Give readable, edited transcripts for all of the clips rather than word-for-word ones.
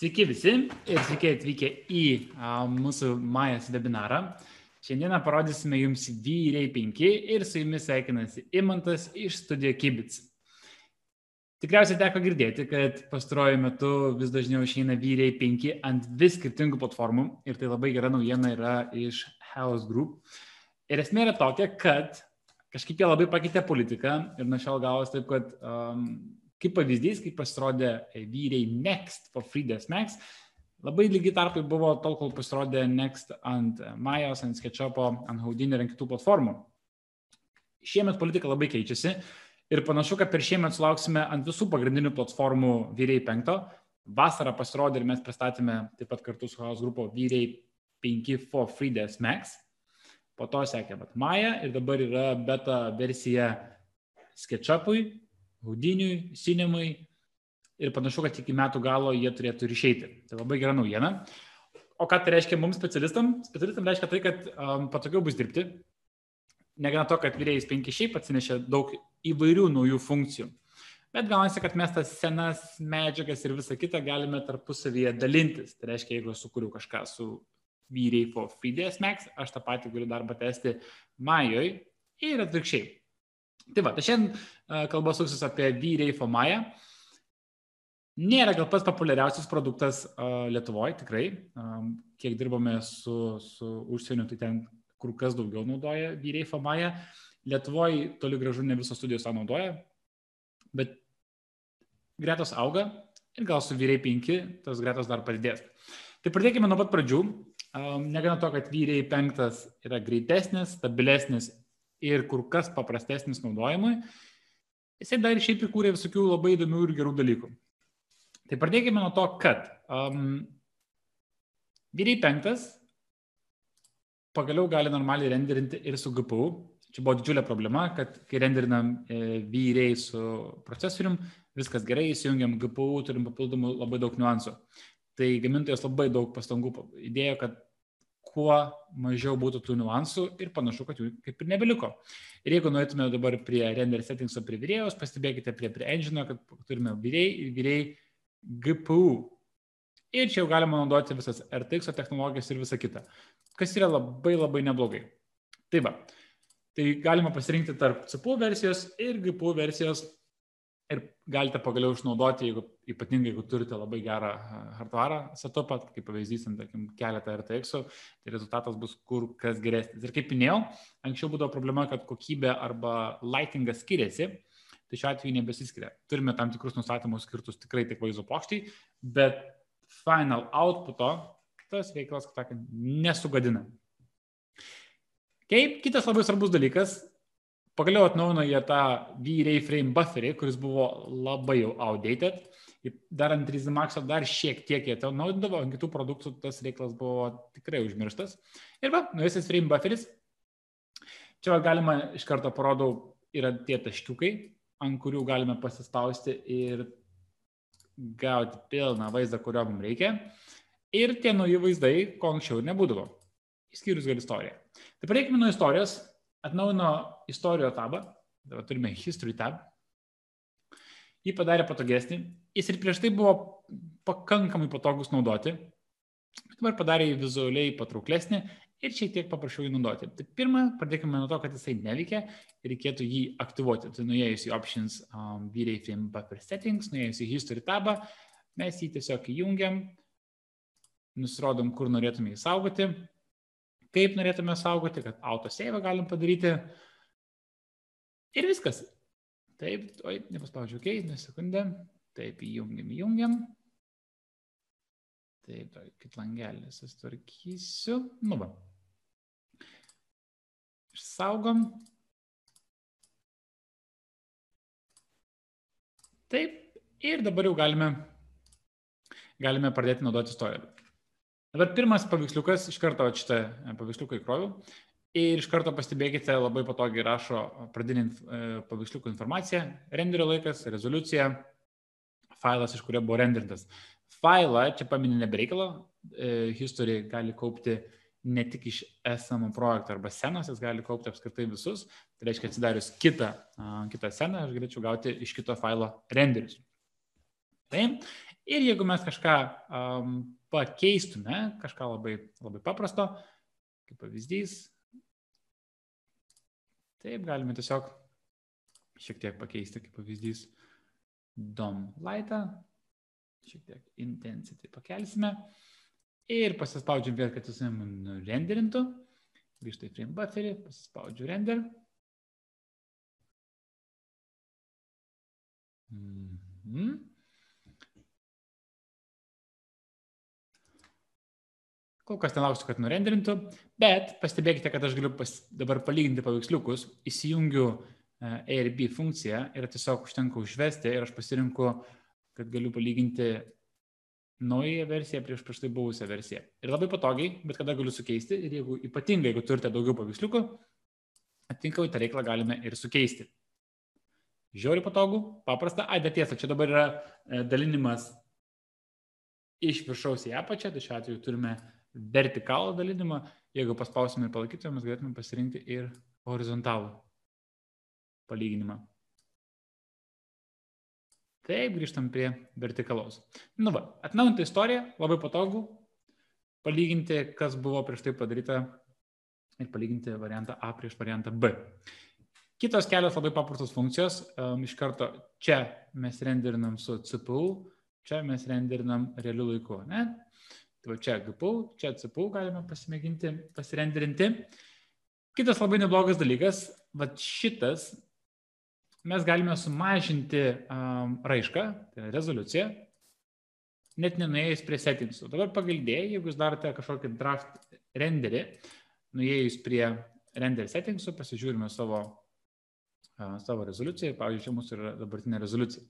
Sveiki visi ir sveiki atvykę į mūsų Majas webinarą. Šiandieną parodysime jums V-Ray 5 ir su jumis sveikinasi Imantas iš Studio Kibitz. Tikriausiai teko girdėti, kad pastaruoju metu vis dažniau išeina V-Ray 5 ant vis skirtingų platformų ir tai labai gera naujiena yra iš House Group. Ir esmė yra tokia, kad kažkaip jie labai pakeitė politiką ir nuo šiol gavos taip, kad kaip pavyzdys, kai pasirodė V-Ray Next for FreeDS Max, labai lygiai tarpai buvo tol, kol pasirodė Next ant Majos, ant SketchUpo, ant Houdini ir ant kitų platformų. Šiemet politika labai keičiasi ir panašu, kad per šiemet sulauksime ant visų pagrindinių platformų V-Ray 5. Vasarą pasirodė ir mes pristatėme taip pat kartu su House Group V-Ray 5 for FreeDS Max. Po to sekė Maja ir dabar yra beta versija SketchUpui, Houdiniui, Cinemaui ir panašu, kad iki metų galo jie turėtų ir išeiti. Tai labai gera naujiena. O ką tai reiškia mums specialistam? Specialistam reiškia tai, kad patogiau bus dirbti. Negana to, kad V-Ray 5 šiaip atsinešė daug įvairių naujų funkcijų. Bet gaunasi, kad mes tas senas medžiagas ir visą kitą galime tarpusavyje dalintis. Tai reiškia, jeigu aš sukūriau kažką su V-Ray for FreeDS Max, aš tą patį galiu darbą tęsti Majoj ir atvirkščiai. Tai va, tai šiandien kalba suksis apie V-Ray for Maya. Nėra gal pats populiariausias produktas Lietuvoje, tikrai. Kiek dirbame su užsieniu, tai ten kur kas daugiau naudoja V-Ray for Maya. Lietuvoje toli gražu ne visos studijos tą naudoja, bet gretos auga ir gal su V-Ray 5 tos gretos dar padidės. Tai pradėkime nuo pat pradžių. Negana to, kad V-Ray 5 yra greitesnis, stabilesnis ir kur kas paprastesnis naudojimui, jisai dar šiaip įkūrė visokių labai įdomių ir gerų dalykų. Tai pradėkime nuo to, kad V-Ray 5 pagaliau gali normaliai renderinti ir su GPU. Čia buvo didžiulė problema, kad kai renderinam V-Ray su procesorium, viskas gerai, įsijungiam GPU, turim papildomų labai daug niuansų. Tai gamintojas labai daug pastangų įdėjo, kad kuo mažiau būtų tų niuansų ir panašu, kad jų kaip ir nebeliko. Ir jeigu nueitume dabar prie render settingso prie V-Ray'os, pastebėkite prie engine'o, kad turime V-Ray ir V-Ray GPU. Ir čia jau galima naudoti visas RTX technologijas ir visą kitą, kas yra labai labai neblogai. Tai va, tai galima pasirinkti tarp CPU versijos ir GPU versijos ir galite pagaliau išnaudoti, ypatingai jeigu turite labai gerą hardwarą setupą, kaip pavyzdys, tarkim, keletą RTX-ų, tai rezultatas bus kur kas geresnis. Ir kaip minėjau, anksčiau būdavo problema, kad kokybė arba lightingas skiriasi, tai šiuo atveju nebesiskiria. Turime tam tikrus nustatymus skirtus tikrai tik vaizdo plokštei, bet final outputo tas veiklas, kad nesugadina. Kitas labai svarbus dalykas, pagaliau atnaujino jie tą V-Ray frame bufferį, kuris buvo labai jau outdated. Dar ant 3D Max'o dar šiek tiek jie atnaujindavo, ant kitų produktų tas reikalas buvo tikrai užmirštas. Ir va, naujasis frame bufferis. Čia galima iš karto parodau, yra tie taškiukai, ant kurių galime pasispausti ir gauti pilną vaizdą, kurio mums reikia. Ir tie nauji vaizdai, ko anksčiau nebūdavo, išskyrus gal istoriją. Tai pradėkime nuo istorijos. Atnaujino istorijos tabą, dabar turime History tab, jį padarė patogesnį, jis ir prieš tai buvo pakankamai patogus naudoti, dabar padarė jį vizualiai patrauklesnį ir šiek tiek paprašiau jį naudoti. Tai pirmą, pradėkime nuo to, kad jisai neveikia ir reikėtų jį aktyvuoti. Tai nuėjus į Options V-Ray Frame Buffer Settings, nuėjus į History tabą, mes jį tiesiog įjungiam, nusirodom, kur norėtume jį saugoti. Kaip norėtume saugoti, kad autosave galim padaryti. Ir viskas. Taip, nepaspaudžiu, sekundę. Taip, įjungiam. Taip, kit langelį susitvarkysiu. Nu va. Išsaugom. Taip, ir dabar jau galime pradėti naudoti istoriją. Dabar pirmas paveiksliukas, iš karto šitą paveiksliuką įkroviau ir iš karto pastebėkite, labai patogiai rašo pradinį paveiksliuko informaciją, renderio laikas, rezoliucija, failas, iš kurio buvo renderintas. Failą, čia paminė nebereikalą, History gali kaupti ne tik iš esamų projektų arba scenos, jis gali kaupti apskritai visus, tai reiškia atsidarius kitą sceną, aš galėčiau gauti iš kito failo renderius. Taip. Ir jeigu mes kažką pakeistume, kažką labai, labai paprasto, kaip pavyzdys, taip, galime tiesiog šiek tiek pakeisti, kaip pavyzdys, DOM lightą, šiek tiek intensity pakelsime ir pasispaudžiam vėl, kad jis renderintų, grįžta į frame bufferį, pasispaudžiu render. Kol kas nelauksiu, kad nurenderintų, bet pastebėkite, kad aš galiu dabar palyginti paveiksliukus, įsijungiu A ir B funkciją ir tiesiog užtenka užvesti ir aš pasirinku, kad galiu palyginti naują versiją prieš tai buvusią versiją. Ir labai patogiai, bet kada galiu sukeisti ir ypatingai, jeigu turite daugiau paveiksliukų, atitinkamai tą reikalą galime ir sukeisti. Žiauriai patogu, paprasta. Bet tiesa, čia dabar yra dalinimas iš viršaus į apačią, tai šiuo atveju turime vertikalų dalinimą. Jeigu paspausime ir palaikytume, mes galėtume pasirinkti ir horizontalų palyginimą. Taip, grįžtam prie vertikalaus. Atnaujinta istorija, labai patogu palyginti, kas buvo prieš tai padaryta ir palyginti variantą A prieš variantą B. Kitos kelios labai paprastos funkcijos. Iš karto čia mes renderinam su CPU, čia mes renderinam realiu laiku. Ne? Tai čia GPU, čia CPU galime pasimėginti, pasirenderinti. Kitas labai neblogas dalykas, šitas mes galime sumažinti raišką, tai rezoliuciją, net nenuėjus prie settingsų. Dabar pagalbėjai, jeigu jūs darote kažkokį draft renderį, nuėjus prie render settingsų, pasižiūrime savo rezoliuciją, pavyzdžiui, čia mūsų yra dabartinė rezoliucija.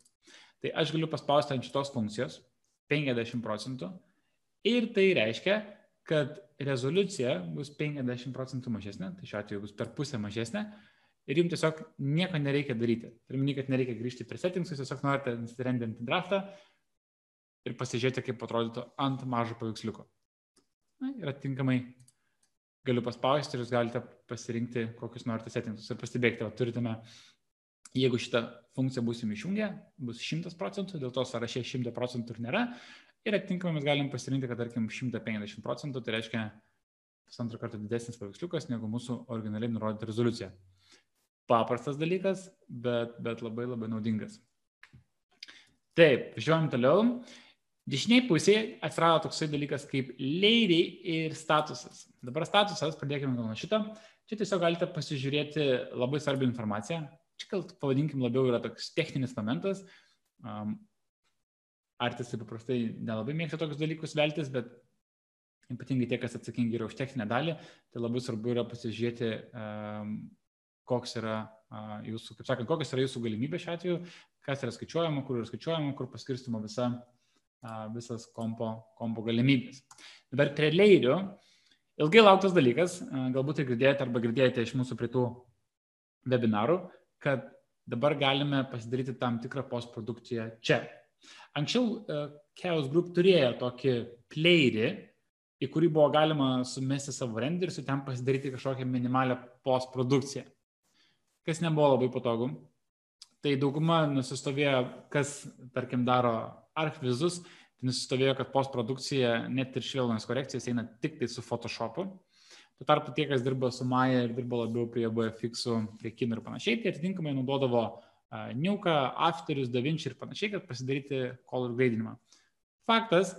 Tai aš galiu paspausti ant šitos funkcijos 50% ir tai reiškia, kad rezoliucija bus 50% mažesnė, tai šiuo atveju bus per pusę mažesnė ir jums tiesiog nieko nereikia daryti. Turiu, kad nereikia grįžti prie settingsus, tiesiog norite renderinti draftą ir pasižiūrėti, kaip atrodytų ant mažo paveiksliuko. Ir atitinkamai galiu paspausti ir jūs galite pasirinkti, kokius norite settingsus. Ir pastebėkite, turime, jeigu šitą funkciją būsim išjungę, bus 100%, dėl to sąraše 100% ir nėra. Ir atitinkamai mes galim pasirinkti, kad tarkim 150%, tai reiškia 2 kartų didesnis paveiksliukas negu mūsų originaliai nurodyta rezoliucija. Paprastas dalykas, bet labai labai naudingas. Taip, žiūrėjom toliau. Dešiniai pusėje atsirado toksai dalykas kaip leiriai ir statusas. Dabar statusas, pradėkime nuo šito. Čia tiesiog galite pasižiūrėti labai svarbią informaciją. Čia gal pavadinkim labiau yra toks techninis momentas. Artistai paprastai nelabai mėgsta tokius dalykus veltis, bet ypatingai tie, kas atsakingi yra už techninę dalį, tai labai svarbu yra pasižiūrėti, koks yra jūsų, kaip sakant, kokios yra jūsų galimybės šiuo atveju, kas yra skaičiuojama, kur paskirstimo visas kompo galimybės. Dabar prie leirių, ilgai lauktas dalykas, galbūt ir girdėjote arba girdėjote iš mūsų prie tų webinarų, kad dabar galime pasidaryti tam tikrą postprodukciją čia. Anksčiau Chaos Group turėjo tokį playerį, į kurį buvo galima sumesti savo renderius ir ten pasidaryti kažkokią minimalią postprodukciją, kas nebuvo labai patogu. Tai dauguma nusistovėjo, kas, tarkim, daro ArcVizus, tai nusistovėjo, kad postprodukcija, net ir švelnios korekcijas eina tik tai su Photoshopu. Tuo tarpu tie, kas dirba su Maya ir dirba labiau prie VFX-ų, prie kinų ir panašiai, tai atitinkamai naudodavo Nuke, Afterius, DaVinci ir panašiai, kad pasidaryti color gradinimą. Faktas,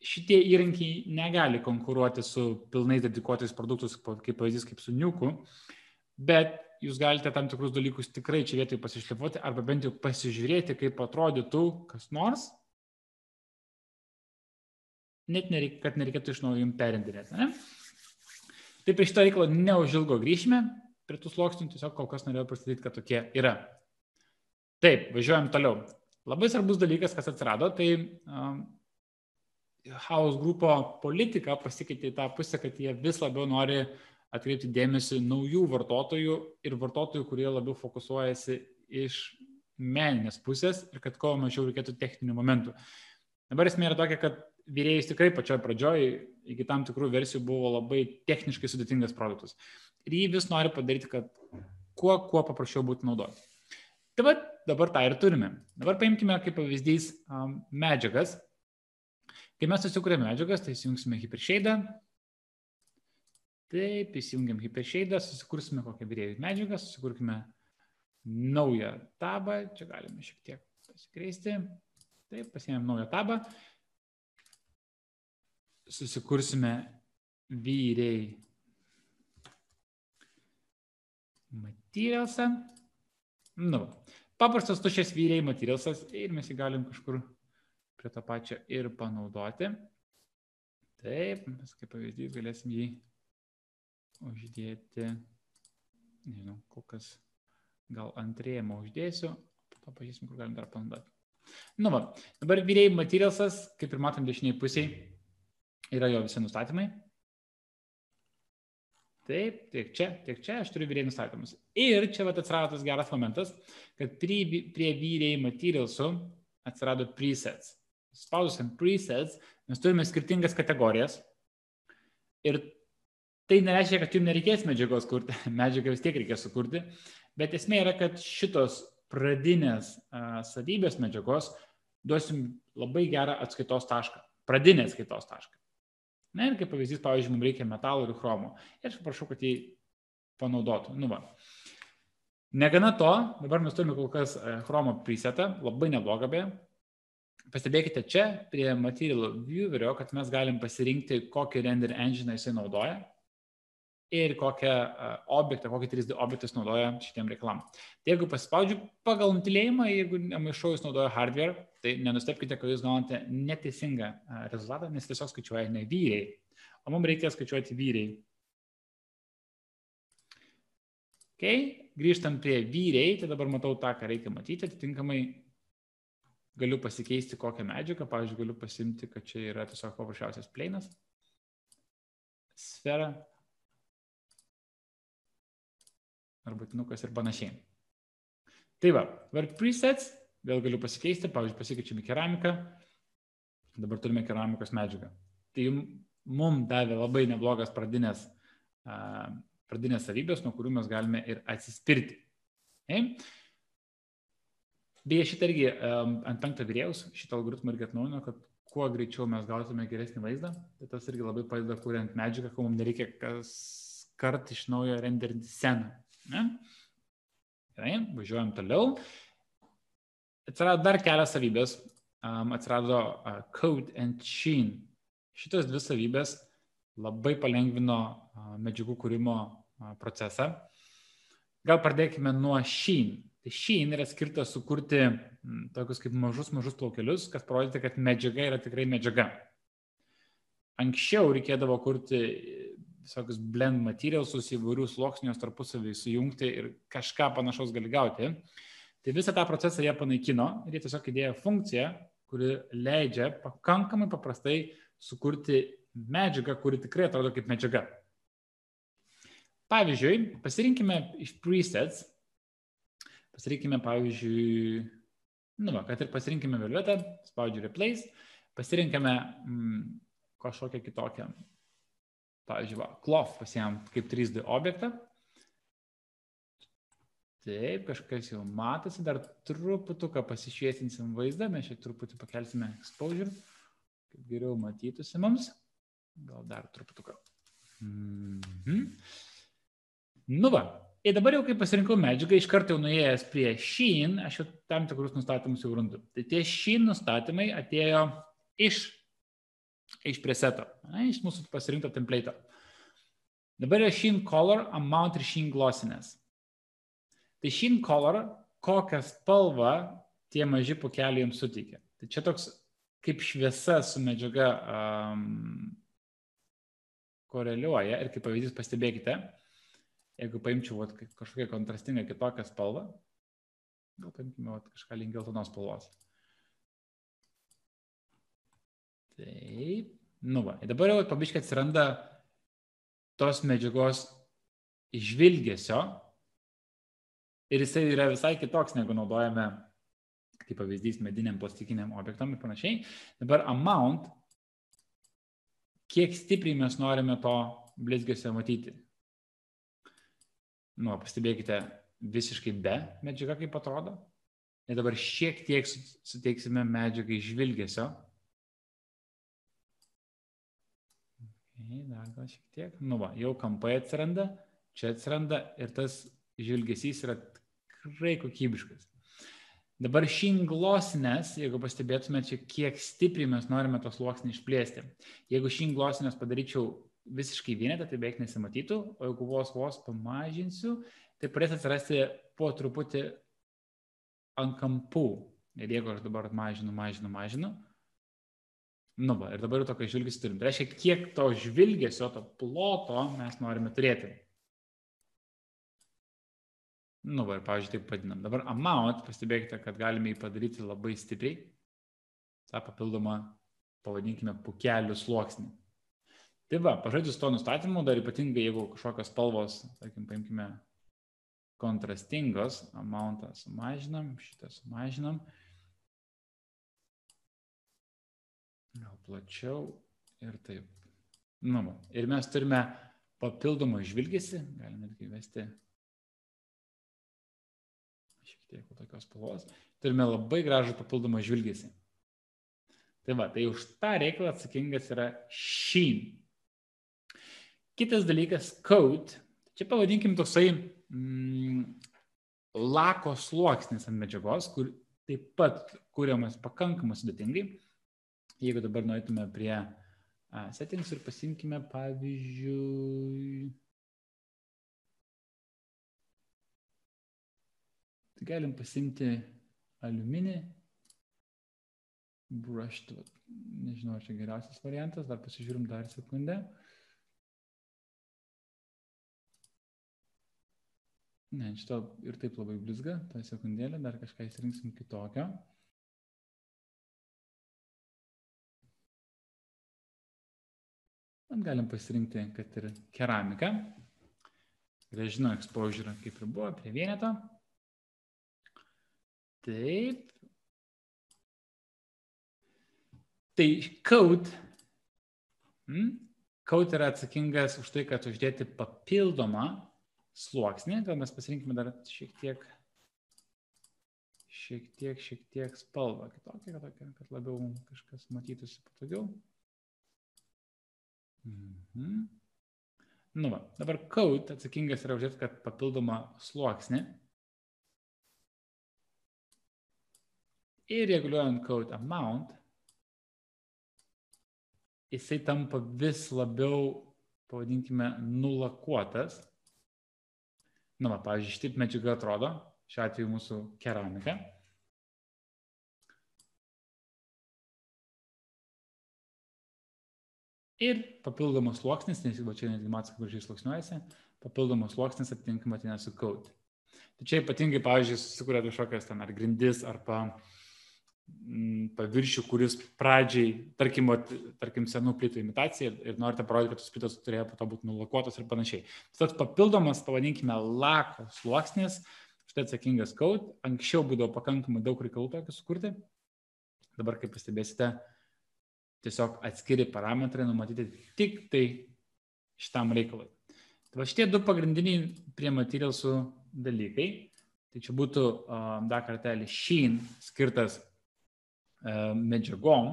šitie įrankiai negali konkuruoti su pilnai dedikuotais produktus, kaip pavyzdys, kaip su Nuke, bet jūs galite tam tikrus dalykus tikrai čia vietoj pasišlifuoti arba bent jau pasižiūrėti, kaip atrodytų kas nors, net kad nereikėtų iš naujo jums perindinėti. Ne? Tai prie šito reikalo neužilgo grįžime, prie tų sluoksnių tiesiog kol kas norėjau pristatyti, kad tokie yra. Taip, važiuojam toliau. Labai svarbus dalykas, kas atsirado, tai Chaos Groupo politika pasikeitė į tą pusę, kad jie vis labiau nori atkreipti dėmesį naujų vartotojų ir vartotojų, kurie labiau fokusuojasi iš meninės pusės ir kad kuo mažiau reikėtų techninių momentų. Dabar esmė yra tokia, kad vyrėjais tikrai pačioj pradžioj iki tam tikrų versijų buvo labai techniškai sudėtingas produktas. Ir jį vis nori padaryti, kad kuo paprasčiau būtų naudoti. Tai va, dabar tą ir turime. Dabar paimkime kaip pavyzdys medžiagas. Kai mes susikūrėme medžiagas, tai įsijungsime Hypershade'ą. Taip, įsijungiam Hypershade'ą, susikursime kokią virėjų medžiagą, susikurkime naują tabą. Čia galime šiek tiek pasikreisti. Taip, pasiėmėm naują tabą. Susikursime vyriai materialsą. Paprastas tuščias vyriai materialsas ir mes jį galim kažkur prie to pačio ir panaudoti. Taip, mes kaip pavyzdys galėsim jį uždėti, nežinau, kokias gal ant rėmo uždėsiu, po to pažiūrėsim, kur galim dar panaudoti. Dabar vyriai materialsas, kaip ir matom dešiniai pusiai, yra jo visi nustatymai. Taip, tiek čia aš turiu vyriai nustatymus. Ir čia atsirado tas geras momentas, kad prie vyriai materialsų atsirado presets. Spaudusiam presets, mes turime skirtingas kategorijas ir tai nereiškia, kad jums nereikės medžiagos kurti, medžiagą vis tiek reikės sukurti, bet esmė yra, kad šitos pradinės savybės medžiagos duosim labai gerą atskaitos tašką, pradinę atskaitos tašką. Na ir kaip pavyzdys, pavyzdžiui, mums reikia metalo ir chromo. Ir aš prašau, kad jį panaudotų. Negana to, dabar mes turime kol kas chromo presetą, labai neblogą beje. Pastebėkite čia prie Material Viewerio, kad mes galim pasirinkti, kokį render engine jisai naudoja ir kokią objektą, kokį 3D objektą jis naudoja šitiem reikalam. Tai jeigu pasispaudžiu pagal nutilėjimą, jeigu maišau jis naudoja hardware, tai nenustebkite, kad jūs gaunate neteisingą rezultatą, nes tiesiog skaičiuoja ne vyriai, o mums reikia skaičiuoti vyriai. Okay. Grįžtam prie vyriai, tai dabar matau tą, ką reikia matyti, atitinkamai galiu pasikeisti kokią medžiagą, pavyzdžiui, galiu pasimti, kad čia yra tiesiog paprasčiausias planas, sfera, arba tinukas ir panašiai. Tai dabar presets, vėl galiu pasikeisti, pavyzdžiui, pasikeičiam į keramiką, dabar turime keramikos medžiagą. Tai mums davė labai neblogas pradinės savybės, nuo kurių mes galime ir atsispirti. Beje, šitą irgi ant 5 virėjaus, šitą algoritmą irgi atnaujino, kad kuo greičiau mes gautume geresnį vaizdą. Tai tas irgi labai padeda kuriant medžiagą, ko mums nereikia kas kart iš naujo renderinti sceną. Gerai, važiuojam toliau. Atsirado dar kelias savybės. Atsirado Code and Sheen. Šitos dvi savybės labai palengvino medžiagų kūrimo procesą. Gal pradėkime nuo Sheen. Tai Sheen yra skirtas sukurti tokius kaip mažus plaukelius, kad parodyti, kad medžiaga yra tikrai medžiaga. Anksčiau reikėdavo kurti visokius blend materialsus, įvairių sluoksnius tarpusavį sujungti ir kažką panašaus gali gauti. Tai visą tą procesą jie panaikino ir jie tiesiog įdėjo funkciją, kuri leidžia pakankamai paprastai sukurti medžiagą, kuri tikrai atrodo kaip medžiaga. Pavyzdžiui, pasirinkime iš presets. Pasirinkime, pavyzdžiui, kad ir pasirinkime violetą, spaudžiu replace, pasirinkime kažkokią kitokią, pavyzdžiui, cloth pasiėm kaip 3D objektą. Taip, kažkas jau matosi, dar truputuką pasišviesinsim vaizdą, mes čia truputį pakelsime exposure, kaip geriau matytųsi mums, gal dar truputuką. Ir dabar jau, kai pasirinkau medžiagą, iš karto jau nuėjęs prie Sheen, aš jau tam tikrus nustatymus jau randu. Tai tie Sheen nustatymai atėjo iš preseto, iš mūsų pasirinkto template'o. Dabar yra Sheen Color, Amount ir Sheen Glossiness. Tai Sheen Color, kokią spalvą tie maži pūkeliai jums suteikia. Tai čia toks kaip šviesa su medžiaga koreliuoja ir kaip pavyzdys pastebėkite, jeigu paimčiau kažkokią kontrastingą kitokią spalvą, gal paimkime kažką link geltonos spalvos. Taip. Ir dabar jau pabiškai atsiranda tos medžiagos žvilgesio ir jisai yra visai kitoks, negu naudojame, kaip pavyzdys, mediniam plastikiniam objektam ir panašiai. Dabar amount, kiek stipriai mes norime to blizgesio matyti. Pastebėkite visiškai be medžiaga, kaip atrodo. Ir dabar šiek tiek suteiksime medžiagai žvilgesio. Dar gal šiek tiek. Nu va, jau kampai atsiranda, čia atsiranda ir tas žvilgesys yra tikrai kokybiškas. Dabar Sheen Glossiness, jeigu pastebėtume čia, kiek stipriai mes norime tos sluoksnį išplėsti. Jeigu Sheen Glossiness padaryčiau visiškai vienetą, tai beveik nesimatytų, o jeigu vos pamažinsiu, tai pradės atsirasti po truputį ant kampų. Ir jeigu aš dabar mažinu, nu va, ir dabar jau tokio žvilgesio turim. Tai reiškia, kiek to žvilgesio, to ploto mes norime turėti. Nu va, ir pavyzdžiui, taip padinam. Dabar amount, pastebėkite, kad galime jį padaryti labai stipriai. Ta papildomą, pavadinkime, pūkelių sluoksnį. Tai va, pažaidžiu su to nustatymu, dar ypatingai, jeigu kažkokios spalvos, tarkim, paimkime kontrastingos, amountą sumažinam, šitą sumažinam. Gal plačiau ir taip. Nu va, ir mes turime papildomą žvilgesį, galime irgi įvesti šiek tiek tokios spalvos. Turime labai gražų papildomą žvilgesį. Tai va, tai už tą reikalą atsakingas yra Sheen. Kitas dalykas, coat. Čia pavadinkim toksai lako sluoksnis ant medžiagos, kur taip pat kuriamas pakankamai sudėtingai. Jeigu dabar nueitume prie settings ir pasimkime, pavyzdžiui, tai galim pasimti aliuminį, brushed, nežinau, čia geriausias variantas, dar pasižiūrim dar sekundę. Ne, šito ir taip labai blizga, tą sekundėlę, dar kažką įsirinksim kitokio. Galim pasirinkti, kad ir keramiką. Grąžino exposure, kaip ir buvo, prie vieneto. Taip. Tai coat yra atsakingas už tai, kad uždėti papildomą sluoksnį. Gal mes pasirinkime dar šiek tiek spalvą kitokią, kad labiau kažkas matytųsi patogiau. Nu va, dabar coat atsakingas yra uždėti, kad papildomą sluoksnį. Ir reguliuojant coat amount, jisai tampa vis labiau, pavadinkime, nulakuotas. Nu va, pavyzdžiui, šitaip medžiaga atrodo, šiuo atveju mūsų keramika. Ir papildomas sluoksnis, nes va čia netgi matosi, kaip gražiai sluoksniuojasi, papildomas sluoksnis atitinkamai ateina su coat. Tai čia ypatingai, pavyzdžiui, susikuria kažkokias ten ar grindis, arba paviršių, kuris pradžiai, tarkim senų plytų imitacija ir norite parodyti, kad tos plytos turėjo po to būti nulakuotos ir panašiai. Tas papildomas, pavadinkime, lako sluoksnis, štai atsakingas coat, anksčiau būdavo pakankamai daug reikalų tokį sukurti. Dabar, kaip pastebėsite, tiesiog atskiri parametrai numatyti tik tai šitam reikalui. Tai va šitie du pagrindiniai prie materialsų dalykai. Tai čia būtų dar kartelį Sheen skirtas medžiagom,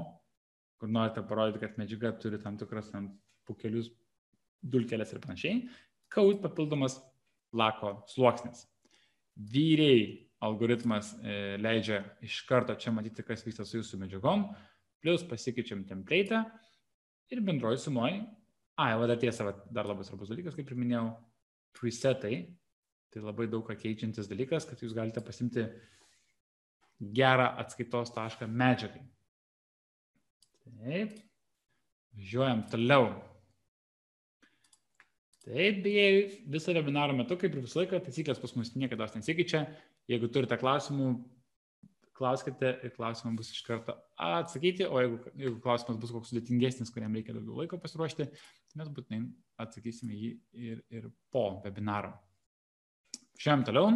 kur norite parodyti, kad medžiaga turi tam tikras pūkelius, dulkeles ir panašiai. Coat papildomas lako sluoksnis. Vyriai algoritmas leidžia iš karto čia matyti, kas vyksta su jūsų medžiagom, plus pasikeičiam template'ą ir bendroji sumoji. Va dar tiesa, dar labai svarbus dalykas, kaip ir minėjau, presetai. Tai labai daug ką keičiantis dalykas, kad jūs galite pasimti gerą atskaitos tašką medžiagai. Taip. Važiuojam toliau. Taip, beje, visą webinaro metu, kaip ir visą laiką, taisyklės pas mus niekada nesikeičia. Jeigu turite klausimų, klauskite ir klausimą bus iš karto atsakyti, o jeigu klausimas bus koks sudėtingesnis, kuriam reikia daugiau laiko pasiruošti, tai mes būtinai atsakysime jį ir po webinaro. Šiandien toliau.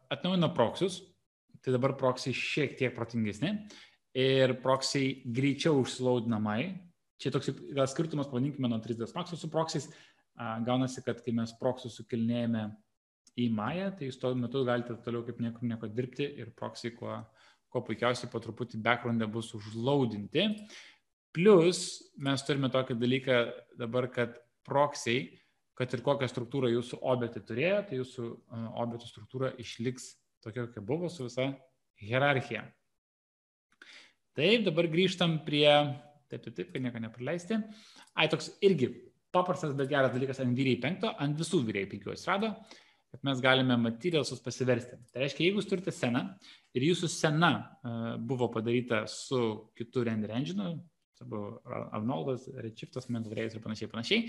Atnaujino proxius, tai dabar proxiai šiek tiek protingesni ir proxiai greičiau užsilaudinamai. Čia toks gal skirtumas, pavadinkime, nuo 3ds Max'o su proxiais. Gaunasi, kad kai mes proxius sukelinėjame į Maya, tai jūs tuo metu galite toliau kaip nieko dirbti ir proxy kuo puikiausiai po truputį background'e bus užlaudinti. Plus mes turime tokį dalyką dabar, kad proxy, kad ir kokią struktūrą jūsų objektai turėjo, tai jūsų objektų struktūra išliks tokia, kokia buvo su visa hierarchija. Taip, dabar grįžtam prie, taip, kad nieko nepraleisti. Toks irgi paprastas, bet geras dalykas ant V5, ant visų V5 atsirado, kad mes galime materialsus pasiversti. Tai reiškia, jeigu jūs turite sceną ir jūsų scena buvo padaryta su kitu render engine'u, tai buvo Arnoldas, Redshiftas, Mental Rays ir panašiai,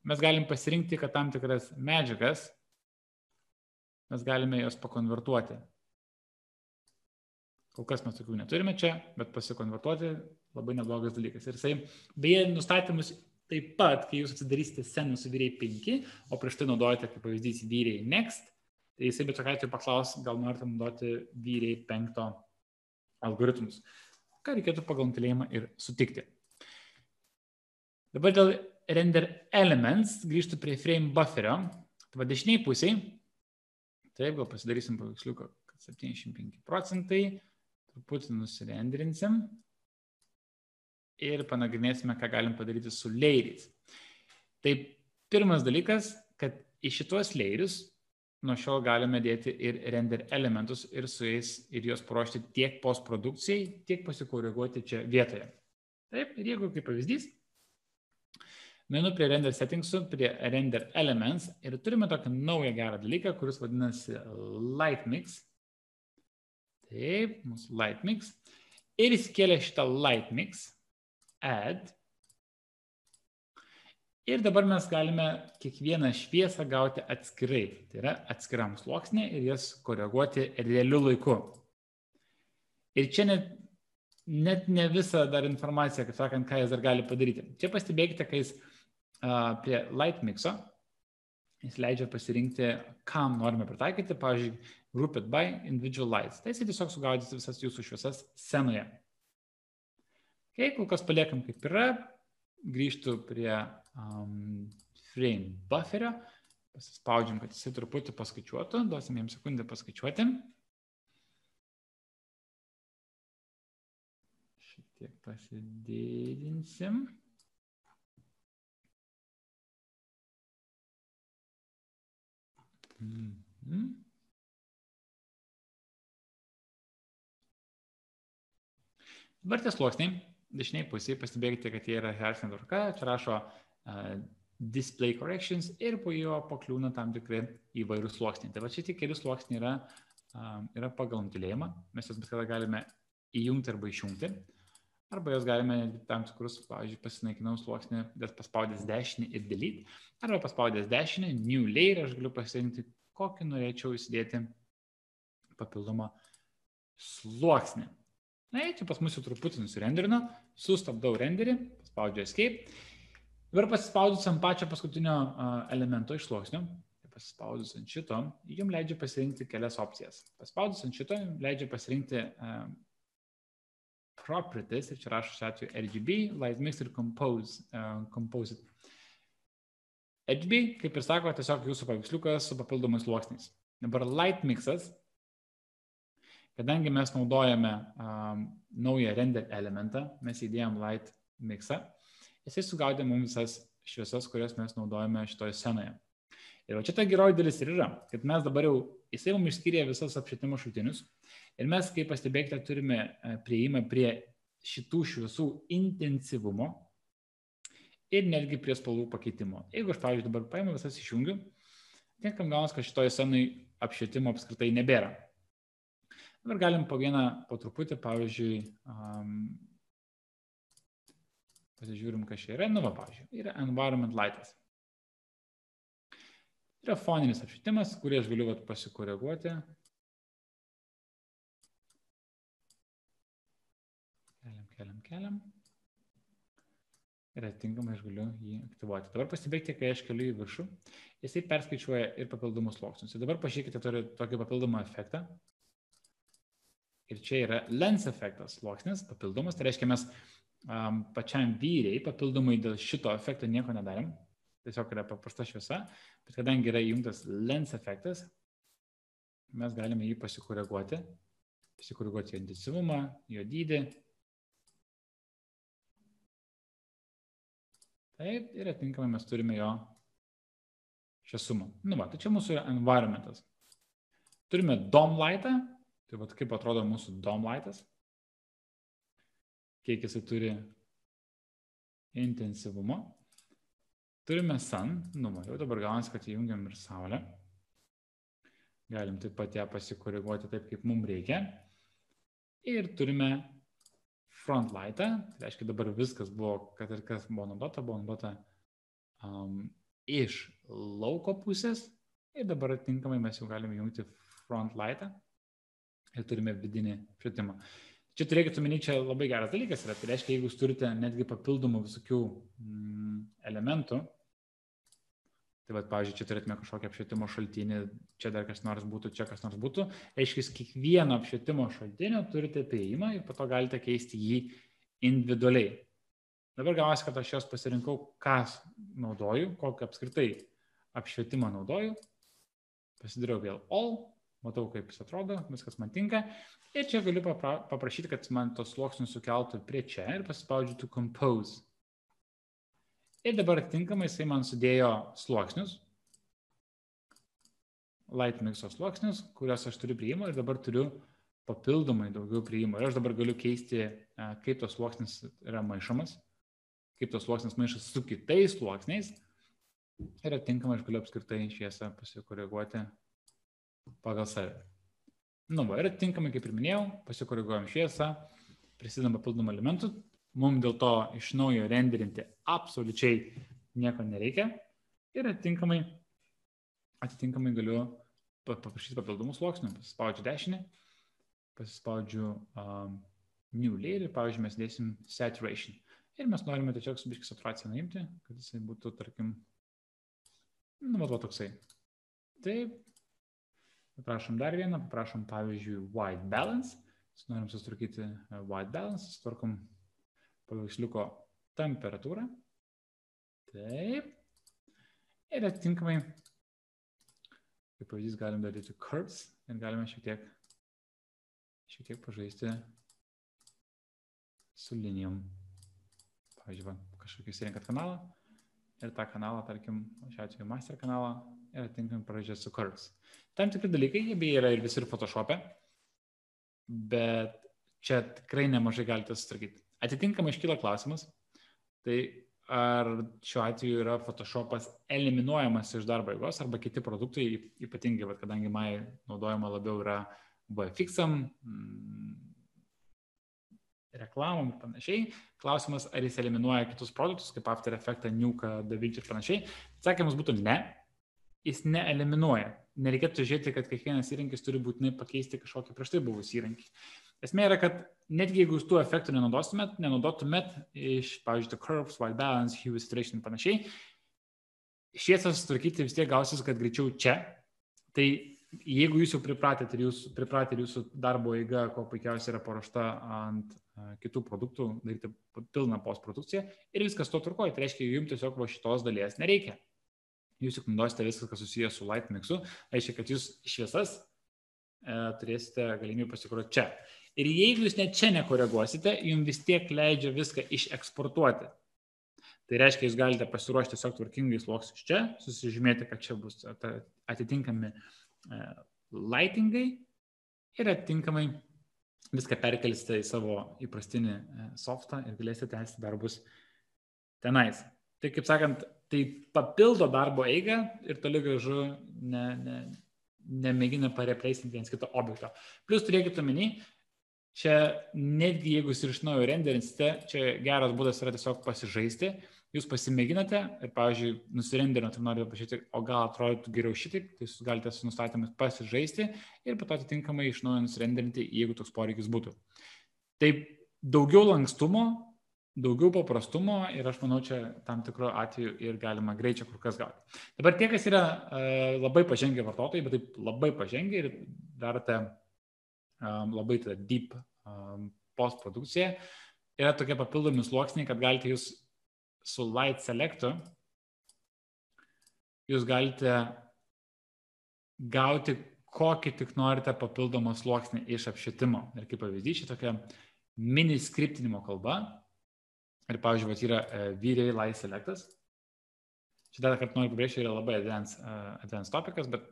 mes galim pasirinkti, kad tam tikras medžiagas mes galime jos pakonvertuoti. Kol kas mes tokių neturime čia, bet pasikonvertuoti labai neblogas dalykas. Ir jisai, beje, nustatymus taip pat, kai jūs atsidarysite sceną su V5, o prieš tai naudojate, kaip pavyzdys, V-Ray Next, tai jisai bet tokia atveju paklaus, gal norite naudoti V-Ray 5 algoritmus, ką reikėtų pagal nutylėjimą ir sutikti. Dabar dėl render elements grįžtų prie frame bufferio. Tai dešiniai pusiai, taip, gal pasidarysim paveiksliuką, kad 75%, truputį nusirenderinsim ir panagrinėsime, ką galim padaryti su layeriais. Tai pirmas dalykas, kad į šitos layerius nuo šiol galime dėti ir render elementus ir su jais ir juos paruošti tiek postprodukcijai, tiek pasikoreguoti čia vietoje. Taip, ir jeigu kaip pavyzdys, nueinu prie render settingsų, prie render elements ir turime tokį naują gerą dalyką, kuris vadinasi light mix. Taip, mūsų light mix. Ir įsikėlė šitą light mix, add. Ir dabar mes galime kiekvieną šviesą gauti atskirai. Tai yra atskiram sluoksnį ir jas koreguoti realiu laiku. Ir čia net ne visą dar informaciją, kaip sakant, ką jis dar gali padaryti. Čia pastebėkite, kai jis prie light mixo, jis leidžia pasirinkti, kam norime pritaikyti, pavyzdžiui, grouped by individual lights. Tai jis tiesiog sugaudys visas jūsų šviesas scenoje. Kol kas paliekam kaip yra, grįžtų prie frame bufferio, pasispaudžiam, kad jisai truputį paskaičiuotų, duosim jam sekundę paskaičiuoti. Šiek tiek pasididinsim. Dabar tie sluoksniai, dešiniai pusėje, pastebėkite, kad jie yra hierarchinė tvarka, čia rašo display corrections ir po jo pakliūna tam tikri įvairių sluoksniai. Tai va šitie keli sluoksniai yra pagal nutylėjimą, mes juos bet kada galime įjungti arba išjungti, arba jos galime tam tikrus, pavyzdžiui, pasinaikinau sluoksnį, paspaudęs dešinį ir delete, arba paspaudęs dešinį, new layer, aš galiu pasirinkti, kokį norėčiau įsidėti papildomą sluoksnį. Na, čia pas mus jau truputį nusirenderino, sustabdau renderį, paspaudžiu escape. Dabar pasispaudus ant pačio paskutinio elemento iš sluoksnio, pasispaudus ant šito, jums leidžia pasirinkti kelias opcijas. Pasispaudus ant šito, leidžia pasirinkti properties, ir čia rašo šiuo atveju RGB, Light Mix ir Composite. RGB, kaip ir sako, tiesiog jūsų paveiksliukas su papildomais sluoksniais. Dabar Light Mixas, kadangi mes naudojame naują render elementą, mes įdėjom Light Mixą, jisai sugaudė mums visas šviesas, kurias mes naudojame šitoje scenoje. Ir va čia ta geroji dalis ir yra, kad mes dabar jau, jisai mums išskyrė visas apšvietimo šaltinius ir mes, kaip pastebėkite, turime prieimą prie šitų šviesų intensyvumo ir netgi prie spalvų pakeitimo. Jeigu aš, pavyzdžiui, dabar paimu visas išjungiu, tiekam gaunas, kad šitoje scenoje apšvietimo apskritai nebėra. Dabar galim po vieną, po truputį, pavyzdžiui, pasižiūrim, kas čia yra. Nu, va, pavyzdžiui, yra environment lightas. Yra foninis apšvietimas, kurį aš galiu pasikoreguoti. Keliam. Ir atitinkamai aš galiu jį aktyvuoti. Dabar pastebėkite, kai aš keliu į viršų, jisai perskaičiuoja ir papildomus sluoksnius. Ir dabar pažiūrėkite, turi tokį papildomą efektą. Ir čia yra lens efektas sluoksnis, papildomas. Tai reiškia, mes pačiam vyriai papildomai dėl šito efekto nieko nedarėm. Tiesiog yra paprasta šviesa. Bet kadangi yra įjungtas lens efektas, mes galime jį pasikoreguoti jo intensyvumą, jo dydį. Taip, ir atitinkamai mes turime jo šviesumą. Tai čia mūsų yra environmentas. Turime dome lightą, tai kaip atrodo mūsų dome lightas, kiek jisai turi intensyvumo. Turime sun, jau dabar gaunasi, kad įjungiam ir saulę. Galim taip pat ją pasikoreguoti taip, kaip mums reikia. Ir turime front lightą, tai reiškia dabar viskas buvo, kad ir kas buvo naudota iš lauko pusės. Ir dabar atitinkamai mes jau galime jungti front lightą ir turime vidinį švietimą. Čia turėkite omeny, čia labai geras dalykas yra. Tai reiškia, jeigu jūs turite netgi papildomų visokių elementų, tai pavyzdžiui, čia turėtume kažkokią apšvietimo šaltinį, čia dar kas nors būtų, reiškia, kiekvieno apšvietimo šaltinio turite prieimą ir po to galite keisti jį individualiai. Dabar gavosi, kad aš jos pasirinkau, ką naudoju, kokį apskritai apšvietimą naudoju. Pasidariau vėl all, matau, kaip jis atrodo, viskas man tinka. Ir čia galiu paprašyti, kad man tos sluoksnius sukeltų prie čia ir pasispaudžiu to compose. Ir dabar atitinkamai jisai man sudėjo sluoksnius, light mixo sluoksnius, kuriuos aš turiu priėjimo ir dabar turiu papildomai daugiau priėjimo. Ir aš dabar galiu keisti, kaip tos sluoksnis yra maišomas, kaip tos sluoksnis maišas su kitais sluoksniais. Ir atitinkamai aš galiu apskritai šviesą pasikoreguoti pagal save. Ir atitinkamai, kaip ir minėjau, pasikoreguojam šviesą, prisidam papildomų elementų. Mums dėl to iš naujo renderinti absoliučiai nieko nereikia. Ir atitinkamai galiu paprašyti papildomų sluoksnių. Pasispaudžiu dešinį, pasispaudžiu new layer ir, pavyzdžiui, mes dėsim saturation. Ir mes norime tiesiog su biškį saturaciją nuimti, kad jisai būtų, tarkim, toksai. Taip. Paprašom dar vieną, paprašom, pavyzdžiui, white balance. Norim susitvarkyti white balance, susitvarkom paveiksliuko temperatūrą. Taip. Ir atitinkamai, kaip pavyzdys, galim daryti curves ir galime šiek tiek pažaisti su linijom. Pavyzdžiui, kažkokį įsirenkat kanalą ir tą kanalą, tarkim, šiuo atveju master kanalą ir atitinkamai pažaisti su curves. Tam tikri dalykai, jie yra ir visur Photoshop'e, bet čia tikrai nemažai galite sutvarkyti. Atitinkamai iškyla klausimas, tai ar šiuo atveju yra Photoshop'as eliminuojamas iš darbo eigos arba kiti produktai, ypatingai, kadangi Maya naudojama labiau yra VFX-am, reklamom ir panašiai. Klausimas, ar jis eliminuoja kitus produktus, kaip After Effects, Nuke, DaVinci ir panašiai. Atsakymas būtų ne, jis neeliminuoja. Nereikėtų žiūrėti, kad kiekvienas įrankis turi būtinai pakeisti kažkokį prieš tai buvusį įrankį. Esmė yra, kad netgi jeigu jūs tų efektų nenaudotumėt iš, pavyzdžiui, curves, white balance, hue, saturation ir panašiai, šviesą sutvarkyti vis tiek gausis, kad greičiau čia. Tai jeigu jūs jau pripratėt ir jūsų darbo eiga, ko puikiausiai yra paruošta ant kitų produktų, daryti pilną postprodukciją ir viskas to tvarkoja, tai reiškia, jums tiesiog šitos dalies nereikia. Jūs tik naudosite viskas, kas susijęs su light mixu, reiškia, kad jūs šviesas turėsite galimybę pasikoreguoti čia. Ir jeigu jūs net čia nekoreguosite, jums vis tiek leidžia viską išeksportuoti. Tai reiškia, jūs galite pasiruošti tiesiog tvarkingai sluoksnius čia, susižymėti, kad čia bus atitinkami lightingai ir atitinkamai viską perkelsite į savo įprastinį softą ir galėsite tęsti darbus tenais. Tai kaip sakant, tai papildo darbo eigą ir toli gražu nemėgina pareplaisinti viens kito objekto. Plius turėkite omeny, čia netgi jeigu jūs ir iš naujo renderinsite, čia geras būdas yra tiesiog pasižaisti. Jūs pasimėginate ir, pavyzdžiui, nusirenderinate ir norite pažiūrėti, o gal atrodytų geriau šitaip, tai jūs galite su nustatymais pasižaisti ir po to atitinkamai iš naujo nusirenderinti, jeigu toks poreikis būtų. Taip, daugiau lankstumo, daugiau paprastumo ir aš manau, čia tam tikro atveju ir galima greičiau kur kas gauti. Dabar tie, kas yra labai pažengę vartotojai, bet taip labai pažengę ir darote labai deep postprodukciją, yra tokie papildomi sluoksniai, kad galite jūs su Light Selectu, jūs galite gauti kokį tik norite papildomą sluoksnį iš apšvietimo. Ir kaip pavyzdys, čia tokia mini skriptinimo kalba. Ir, pavyzdžiui, yra V-Ray Light Selectas. Šitą kartą noriu pabrėžti, yra labai advanced topikas, bet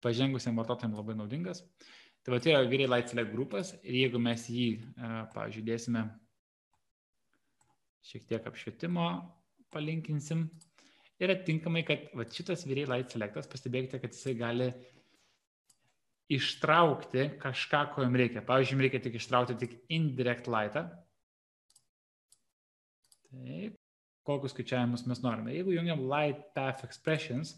pažengusiam vartotojams labai naudingas. Tai yra V-Ray Light Select grupas ir jeigu mes jį, pavyzdžiui, dėsime šiek tiek apšvietimo, palinkinsim. Ir atitinkamai, kad šitas V-Ray Light Selectas, pastebėkite, kad jisai gali ištraukti kažką, ko jums reikia. Pavyzdžiui, jums reikia tik ištraukti tik indirect lightą. Taip. Kokius skaičiavimus mes norime. Jeigu jungiam Light Path Expressions,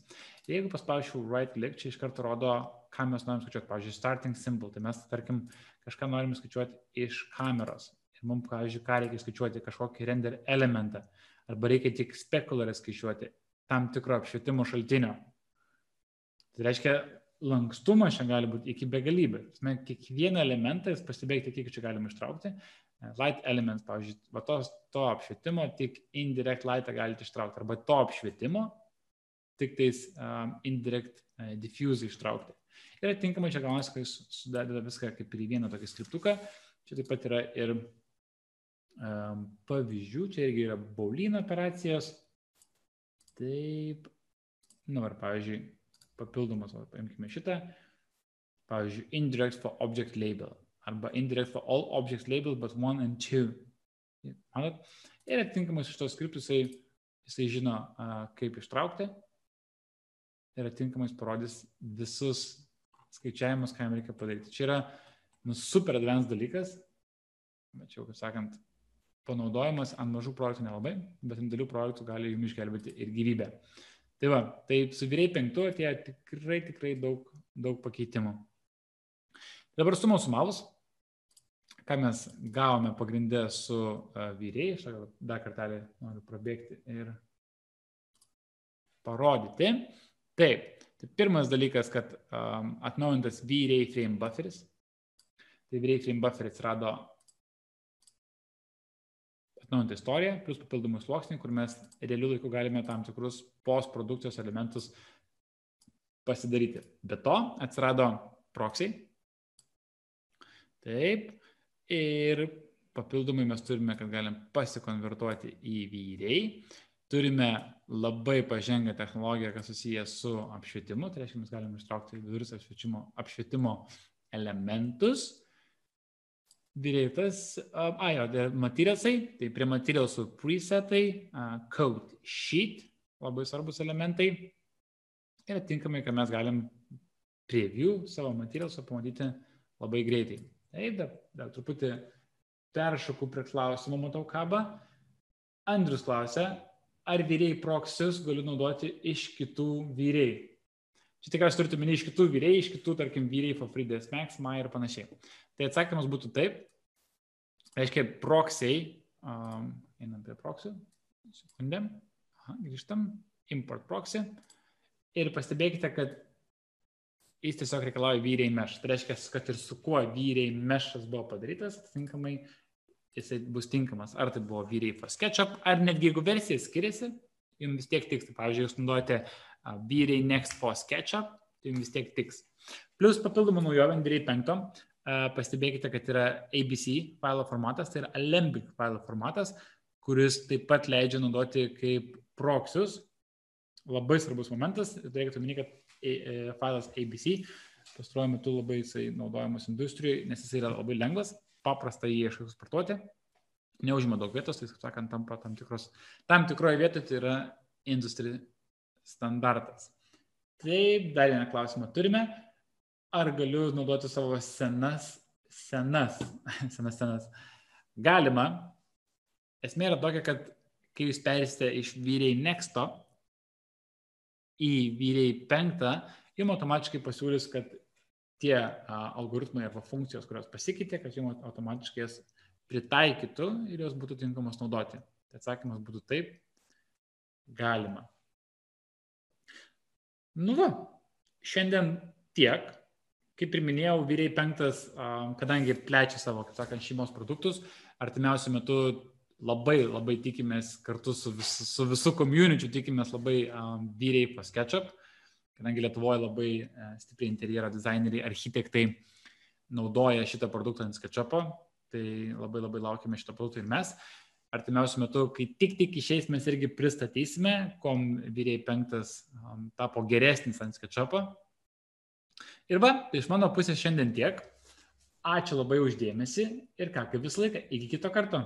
jeigu paspausčiau right click, čia iš karto rodo, ką mes norim skaičiuoti. Pavyzdžiui, starting symbol, tai mes, tarkim, kažką norim skaičiuoti iš kameros. Ir mums, pavyzdžiui, ką reikia skaičiuoti, kažkokį render elementą. Arba reikia tik specularą skaičiuoti tam tikro apšvietimo šaltinio. Tai reiškia, lankstumas čia gali būti iki begalybės. Kiekvieną elementą, pastebėkite, kiek čia galima ištraukti. Light elements, pavyzdžiui, to apšvietimo tik indirect lightą galite ištraukti, arba to apšvietimo tik tais indirect diffuse ištraukti. Ir atitinkamai čia gaunasi, kai sudeda viską kaip ir į vieną tokį skriptuką. Čia taip pat yra ir pavyzdžių, čia irgi yra Boolean operacijos. Taip, ar pavyzdžiui, papildomas, paimkime šitą, pavyzdžiui, indirect for object label. Arba indirect for all objects labeled but 1 and 2. Ir atitinkamai iš tos skriptų jisai žino, kaip ištraukti. Ir atitinkamai parodys visus skaičiavimus, ką jam reikia padaryti. Čia yra super advanced dalykas. Bet čia, kaip sakant, panaudojimas ant mažų projektų nelabai, bet ant didelių projektų gali jums išgelbėti ir gyvybę. Tai su V-Ray 5 atėjo tikrai daug pakeitimų. Dabar sumavus, ką mes gavome pagrindę su V-Ray, aš dar kartelį noriu prabėgti ir parodyti. Taip, tai pirmas dalykas, kad atnaujintas V-Ray frame bufferis. Tai V-Ray frame bufferis rado atnaujintą istoriją, plus papildomų sluoksnį, kur mes realiu laiku galime tam tikrus postprodukcijos elementus pasidaryti. Be to atsirado proxy. Taip, ir papildomai mes turime, kad galim pasikonvertuoti į V-Ray. Turime labai pažengę technologiją, kas susiję su apšvietimu, tai reiškia, mes galime ištraukti įvairius apšvietimo elementus. V-Ray materialsai, tai prie materialsų presetai, code sheet, labai svarbus elementai. Ir atitinkamai, kad mes galim preview savo materialsą pamatyti labai greitai. Dar truputį peršokau prie klausimą, matau kabą. Andrius klausia, ar V-Ray proxius galiu naudoti iš kitų V-Ray? Čia tikriausiai turite minėti iš kitų V-Ray, iš kitų, tarkim, V-Ray for FreeDS Max, Maya ir panašiai. Tai atsakymas būtų taip. Reiškia, proxiai, einam prie proxių, sekundėm, grįžtam, import proxy ir pastebėkite, kad jis tiesiog reikalauja V-Ray mesh. Tai reiškia, kad ir su kuo V-Ray meshas buvo padarytas, atitinkamai jisai bus tinkamas. Ar tai buvo V-Ray for SketchUp, ar netgi jeigu versija skiriasi, jums vis tiek tiks. Pavyzdžiui, jūs naudojate V-Ray Next for SketchUp, tai jums vis tiek tiks. Plus papildomą naujovę V-Ray 5, pastebėkite, kad yra ABC file formatas, tai yra Alembic file formatas, kuris taip pat leidžia naudoti kaip proxius. Labai svarbus momentas, turėkite omeny, kad filas ABC pastaruoju metu labai jisai naudojamas industrijai, nes jisai yra labai lengvas, paprasta jį eksportuoti, neužima daug vietos, tai, kaip sakant, tampa tam tikroje vietoje, tai yra industry standartas. Taip, dar vieną klausimą turime. Ar galiu naudoti savo senas? Galima. Esmė yra tokia, kad kai jūs persite iš V-Ray Nexto į V-Ray 5, jums automatiškai pasiūlys, kad tie algoritmai arba funkcijos, kurios pasikeitė, kad jums automatiškai jas pritaikytų ir jos būtų tinkamos naudoti. Tai atsakymas būtų taip, galima. Šiandien tiek. Kaip ir minėjau, V-Ray 5, kadangi plečia savo, kaip sakant, šeimos produktus, artimiausiu metu labai tikimės kartu su visų community, tikimės labai V-Ray for SketchUp. kadangi Lietuvoje labai stipriai interjero dizaineriai, architektai naudoja šitą produktą ant SketchUp'o, tai labai labai laukime šitą produktą ir mes. Artimiausiu metu, kai tik išeis, mes irgi pristatysime, kom vyriai 5 tapo geresnis ant SketchUp'o. Ir va, iš mano pusės šiandien tiek. Ačiū labai uždėmesį ir ką, kaip visą laiką, iki kito karto.